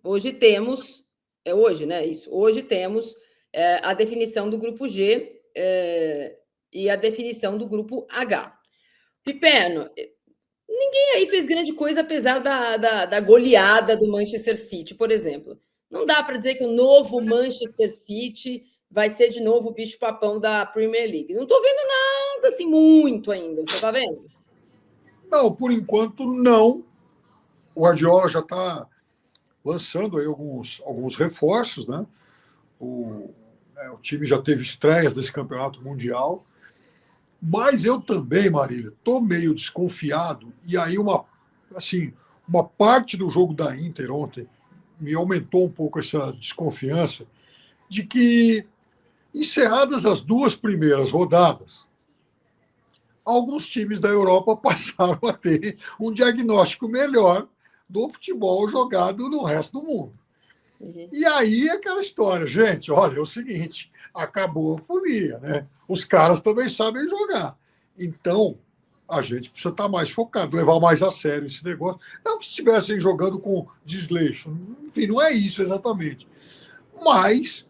Hoje temos, hoje, né? Isso. Hoje temos a definição do grupo G e a definição do grupo H. Pipeno, ninguém aí fez grande coisa, apesar da goleada do Manchester City, por exemplo. Não dá para dizer que o novo Manchester City vai ser de novo o bicho-papão da Premier League. Não estou vendo nada assim muito ainda. Você está vendo? Não, por enquanto não. O Guardiola já está lançando aí alguns reforços, né? O time já teve estreias desse campeonato mundial. Mas eu também, Marília, estou meio desconfiado. E aí uma parte do jogo da Inter ontem me aumentou um pouco essa desconfiança de que, encerradas as 2 primeiras rodadas, alguns times da Europa passaram a ter um diagnóstico melhor do futebol jogado no resto do mundo. Uhum. E aí aquela história, gente, olha, é o seguinte, acabou a folia, né? Os caras também sabem jogar. Então, a gente precisa estar mais focado, levar mais a sério esse negócio. Não que estivessem jogando com desleixo, enfim, não é isso exatamente. Mas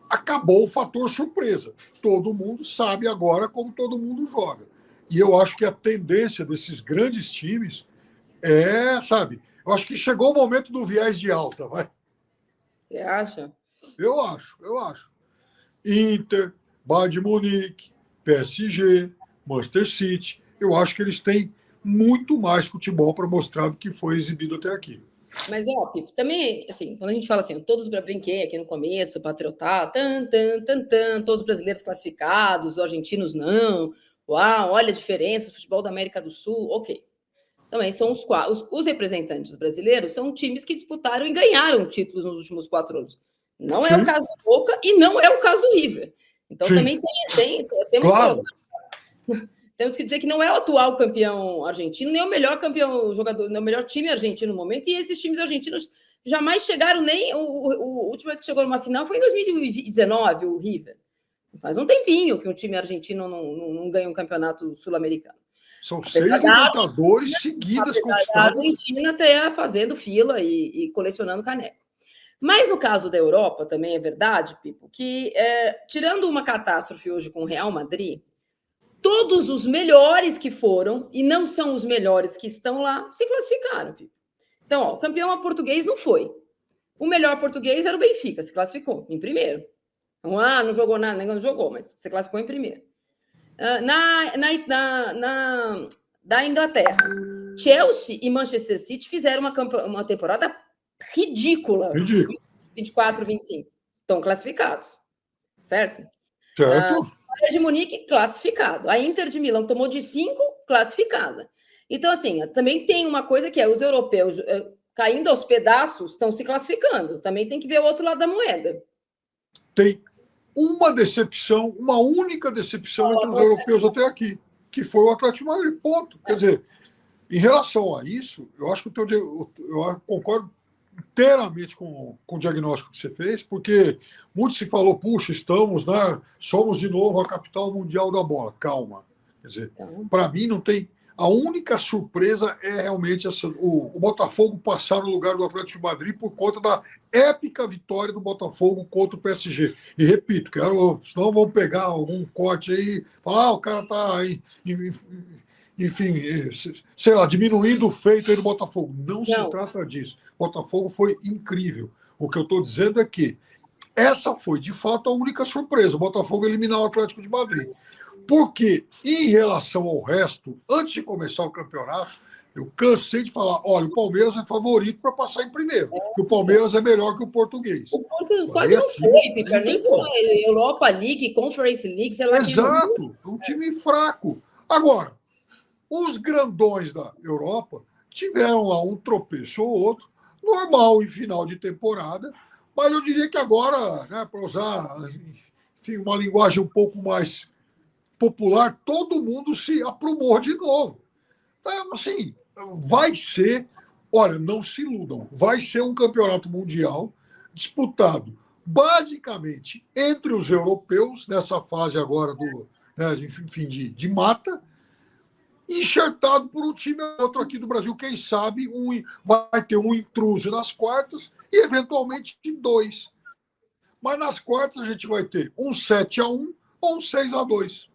acabou o fator surpresa. Todo mundo sabe agora como todo mundo joga. E eu acho que a tendência desses grandes times eu acho que chegou o momento do viés de alta, vai. Você acha? Eu acho. Inter, Bayern de Munique, PSG, Manchester City. Eu acho que eles têm muito mais futebol para mostrar do que foi exibido até aqui. Mas, Pipo, também, assim, quando a gente fala assim, todos brinquei aqui no começo, patriotar, todos os brasileiros classificados, os argentinos não, uau, olha a diferença, o futebol da América do Sul, ok. Também são os representantes brasileiros, são times que disputaram e ganharam títulos nos últimos 4 anos. Não é o caso do Boca e não é o caso do River. Então, também temos claro. Temos que dizer que não é o atual campeão argentino, nem o melhor campeão jogador, nem o melhor time argentino no momento, e esses times argentinos jamais chegaram nem. O último vez que chegou numa final foi em 2019, o River. Faz um tempinho que um time argentino não ganha um campeonato sul-americano. São 6 Libertadores seguidas conquistadas. A Argentina até fazendo fila e colecionando caneco. Mas no caso da Europa, também é verdade, Pipo, que tirando uma catástrofe hoje com o Real Madrid, todos os melhores que foram, e não são os melhores que estão lá, se classificaram, Pipo. Então, o campeão português não foi. O melhor português era o Benfica, se classificou em primeiro. Não jogou nada, não jogou, mas se classificou em primeiro. Da Inglaterra, Chelsea e Manchester City fizeram uma temporada ridícula. 24, 25. Estão classificados. Certo? Certo. A Bayern de Munique, classificado. A Inter de Milão tomou de 5, classificada. Então, assim, também tem uma coisa que os europeus caindo aos pedaços estão se classificando. Também tem que ver o outro lado da moeda. Tem uma única decepção entre os europeus até aqui, que foi o Atlético de Madrid, ponto. Quer dizer, em relação a isso, eu acho que eu concordo inteiramente com o diagnóstico que você fez, porque muito se falou, puxa, somos de novo a capital mundial da bola. Calma. Quer dizer, para mim não tem... A única surpresa é realmente o Botafogo passar no lugar do Atlético de Madrid por conta da épica vitória do Botafogo contra o PSG. E repito, senão vão pegar algum corte aí e falar, o cara está aí, enfim, sei lá, diminuindo o feito aí do Botafogo. Não se trata disso. O Botafogo foi incrível. O que eu estou dizendo é que essa foi, de fato, a única surpresa. O Botafogo eliminar o Atlético de Madrid. Porque, em relação ao resto, antes de começar o campeonato, eu cansei de falar, olha, o Palmeiras é favorito para passar em primeiro, porque o Palmeiras é melhor que o português. O Porto quase não foi, Piper, nem com a Europa League, Conference League, sei lá. Exato, um time fraco. Agora, os grandões da Europa tiveram lá um tropeço ou outro, normal em final de temporada, mas eu diria que agora, né, para usar enfim, uma linguagem um pouco mais popular, todo mundo se aprumou de novo. Então, assim, vai ser... Olha, não se iludam. Vai ser um campeonato mundial disputado basicamente entre os europeus, nessa fase agora de mata, enxertado por um time ou outro aqui do Brasil. Quem sabe vai ter um intruso nas quartas e, eventualmente, 2. Mas nas quartas a gente vai ter um 7-1 ou um 6-2.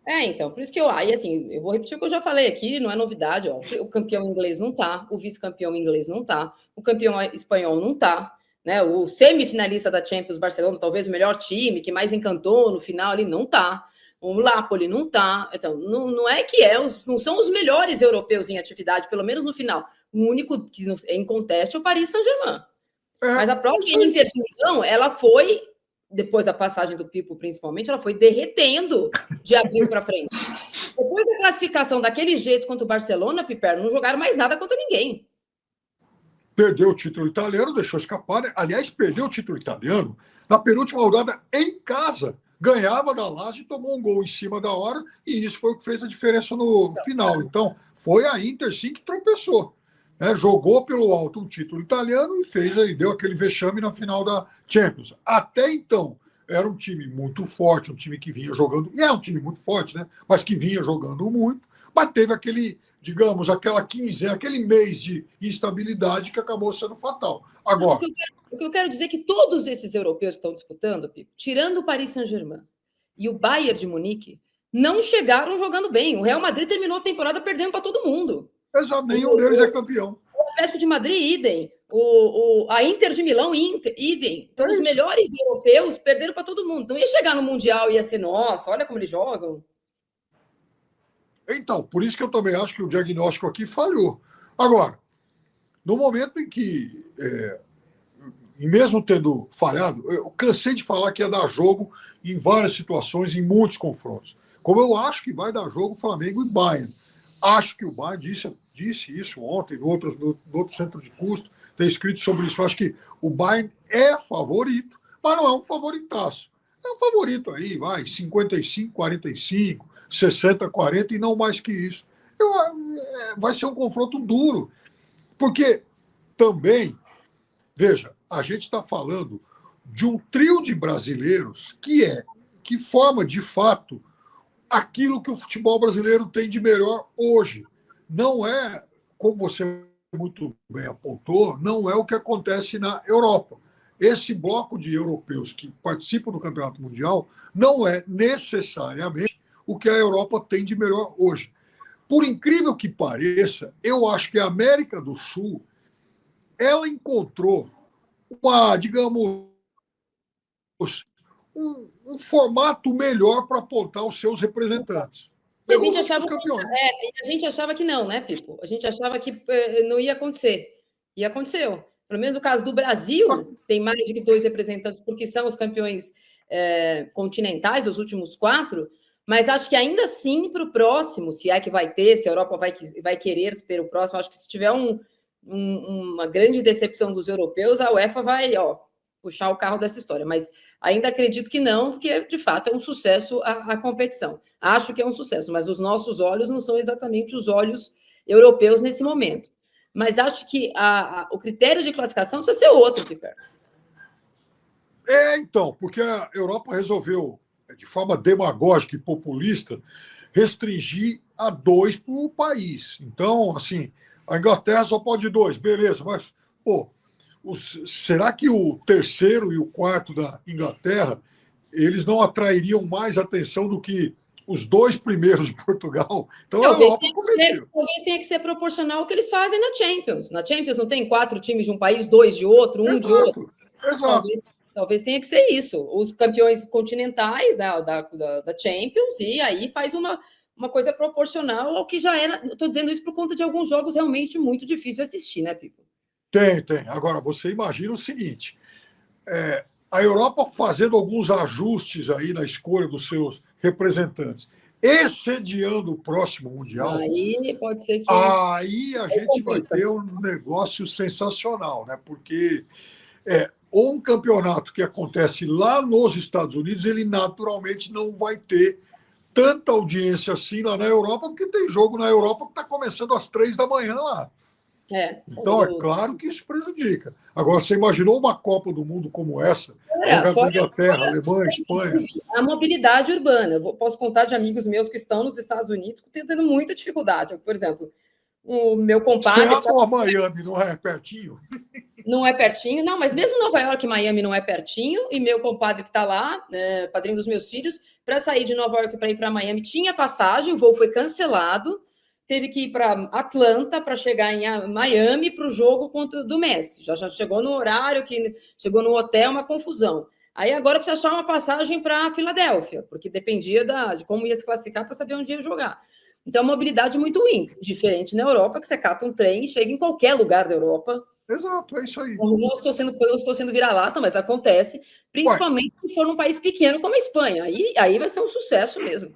Então, por isso que aí assim, eu vou repetir o que eu já falei aqui, não é novidade, ó, o campeão inglês não tá, o vice-campeão inglês não tá, o campeão espanhol não tá, né, o semifinalista da Champions, Barcelona, talvez o melhor time, que mais encantou no final ali, não tá, o Napoli não tá, então, não é que não são os melhores europeus em atividade, pelo menos no final, o único que é em conteste é o Paris Saint-Germain, mas a própria Inter de Milão, ela foi, depois da passagem do Pipo, principalmente, ela foi derretendo de abril para frente. Depois da classificação daquele jeito contra o Barcelona, Piper, não jogaram mais nada contra ninguém. Perdeu o título italiano, deixou escapar. Né? Aliás, perdeu o título italiano na penúltima rodada em casa. Ganhava da Lazio e tomou um gol em cima da hora, e isso foi o que fez a diferença no final. Então, foi a Inter, sim, que tropeçou. Né? Jogou pelo alto um título italiano e deu aquele vexame na final da Champions. Até então, era um time muito forte, um time que vinha jogando, e é um time muito forte, né? Mas que vinha jogando muito, mas teve aquele, digamos, aquela quinzena, aquele mês de instabilidade que acabou sendo fatal. Agora, o que eu quero dizer é que todos esses europeus que estão disputando, Pipo, tirando o Paris Saint-Germain e o Bayern de Munique, não chegaram jogando bem. O Real Madrid terminou a temporada perdendo para todo mundo. Exato, nenhum deles é campeão. O Atlético de Madrid, idem. A Inter de Milão, idem. Então, os melhores europeus perderam para todo mundo. Não ia chegar no Mundial e ia ser, nossa, olha como eles jogam. Então, por isso que eu também acho que o diagnóstico aqui falhou. Agora, no momento em que, mesmo tendo falhado, eu cansei de falar que ia dar jogo em várias situações, em muitos confrontos. Como eu acho que vai dar jogo Flamengo e Bayern. Acho que o Bayern disse isso ontem, no outro centro de custo, tem escrito sobre isso. Eu acho que o Bayern é favorito, mas não é um favoritaço. É um favorito aí, vai, 55-45, 60-40 e não mais que isso. Vai ser um confronto duro, porque também, veja, a gente está falando de um trio de brasileiros que forma, de fato, aquilo que o futebol brasileiro tem de melhor hoje. Não é, como você muito bem apontou, não é o que acontece na Europa. Esse bloco de europeus que participam do Campeonato Mundial não é necessariamente o que a Europa tem de melhor hoje. Por incrível que pareça, eu acho que a América do Sul ela encontrou digamos, um formato melhor para apontar os seus representantes. E a gente achava que não, né, Pipo? A gente achava que não ia acontecer. E aconteceu. Pelo menos no caso do Brasil, tem mais de 2 representantes, porque são os campeões continentais, os últimos 4, mas acho que ainda assim, para o próximo, se é que vai ter, se a Europa vai querer ter o próximo, acho que se tiver uma grande decepção dos europeus, a UEFA vai puxar o carro dessa história. Mas ainda acredito que não, porque de fato é um sucesso a competição. Acho que é um sucesso, mas os nossos olhos não são exatamente os olhos europeus nesse momento. Mas acho que o critério de classificação precisa ser outro, Piper. Então, porque a Europa resolveu, de forma demagógica e populista, restringir a 2 para o país. Então, assim, a Inglaterra só pode 2, beleza, mas, será que o terceiro e o quarto da Inglaterra eles não atrairiam mais atenção do que os 2 primeiros de Portugal? Então, talvez tenha que ser proporcional ao que eles fazem na Champions. Na Champions não tem 4 times de um país, 2 de outro, um de outro. Exato. Talvez tenha que ser isso. Os campeões continentais, né, da Champions, e aí faz uma coisa proporcional ao que já era. Estou dizendo isso por conta de alguns jogos realmente muito difíceis de assistir, né, Pipo? Tem. Agora, você imagina o seguinte: a Europa fazendo alguns ajustes aí na escolha dos seus representantes, excediando o próximo Mundial. Aí pode ser que. Aí a gente vai ter um negócio sensacional, né? Porque ou um campeonato que acontece lá nos Estados Unidos, ele naturalmente não vai ter tanta audiência assim lá na Europa, porque tem jogo na Europa que está começando às 3 da manhã lá. Então, é claro que isso prejudica. Agora, você imaginou uma Copa do Mundo como essa? Inglaterra, Alemanha, Espanha. A mobilidade urbana. Eu posso contar de amigos meus que estão nos Estados Unidos tendo muita dificuldade. Por exemplo, o meu compadre... Seattle ou Miami, não é pertinho? Não é pertinho, não, mas mesmo Nova York e Miami não é pertinho, e meu compadre que está lá, padrinho dos meus filhos, para sair de Nova York para ir para Miami, tinha passagem, o voo foi cancelado, teve que ir para Atlanta para chegar em Miami para o jogo contra do Messi. Já chegou no horário, que chegou no hotel, uma confusão. Aí agora precisa achar uma passagem para Filadélfia, porque dependia de como ia se classificar para saber onde ia jogar. Então, mobilidade muito ruim, diferente na Europa, que você cata um trem e chega em qualquer lugar da Europa. Exato, é isso aí. Eu não estou sendo vira-lata, mas acontece, principalmente se for num país pequeno como a Espanha. Aí vai ser um sucesso mesmo.